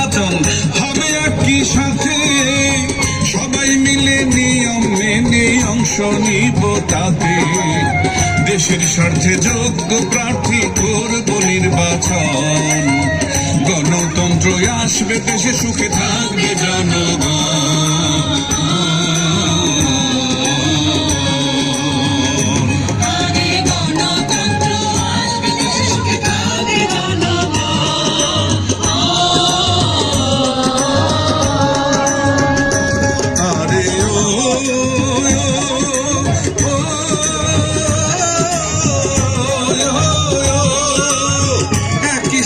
নির্বাচন হবে একই সাথে, সবাই মিলে নিয়ম মেনে অংশ নিব তাতে। দেশের স্বার্থে যোগ্য প্রার্থী করব নির্বাচন, গণতন্ত্র আসবে দেশে, সুখে থাকবে জনগণ।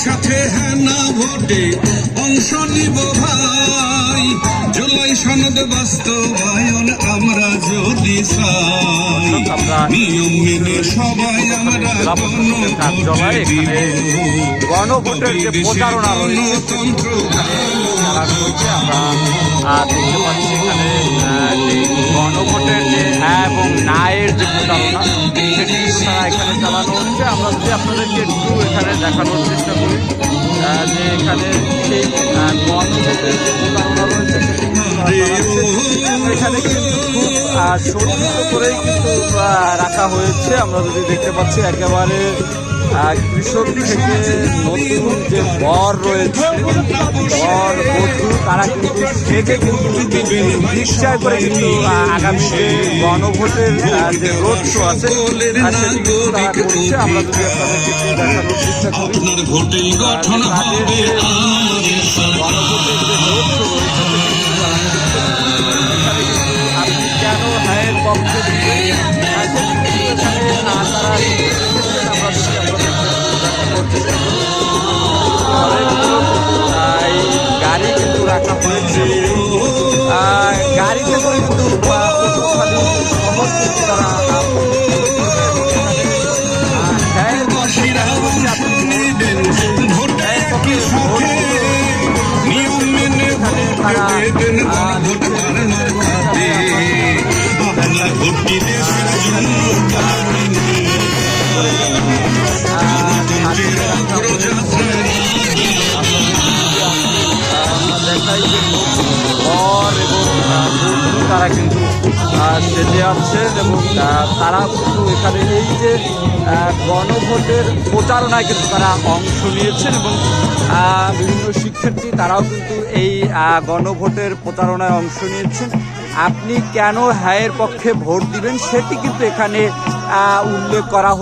সাথে হ্যাঁ না ভোটে অংশ নিব ভাই, জুলাই সনদ বাস্তবায়ন আমরা যদি চাই, নিয়ম মেনে সবাই আমরা গণভোটের যে প্রচারণা গণতন্ত্র আমরা দেখতে পাচ্ছি এখানে গণভোটের যে হ্যাঁ এবং নায়ের যে প্রচারণা সেটি তারা এখানে চালানো হচ্ছে। আমরা যদি আপনাদেরকে একটু এখানে দেখানোর চেষ্টা করি যে এখানে সেই গণভোটের যে প্রচারণা রয়েছে সেটি এখানে কিন্তু খুব সুরক্ষিত করেই কিন্তু রাখা হয়েছে। আমরা যদি দেখতে পাচ্ছি একেবারে কৃষক থেকে নতুন যে বর রয়েছে, বর বধূ, তারা কিন্তু সেকে কিন্তু রিক্সায় করে কিন্তু আগামী যে গণভোটের যে রোড শো আছে সেটি কিন্তু তারা করছে। আমরা যদি আপনাদেরকে দেখানোর চেষ্টা করি গণভোটের যে রোড শো রয়েছে আপনি কেন হ্যাঁ পক্ষে দিবেন গাড়ি কিন্তু রাখা হয়েছে, গাড়িতে করে কিন্তু তারা কিন্তু সেজে আছেন এবং তারা কিন্তু এখানে এই যে গণভোটের প্রচারণায় কিন্তু তারা অংশ নিয়েছেন এবং বিভিন্ন শিক্ষার্থী তারাও কিন্তু এই গণভোটের প্রচারণায় অংশ নিয়েছেন। আপনি কেন হ্যাঁয়ের পক্ষে ভোট দিবেন সেটি কিন্তু এখানে উল্লেখ করা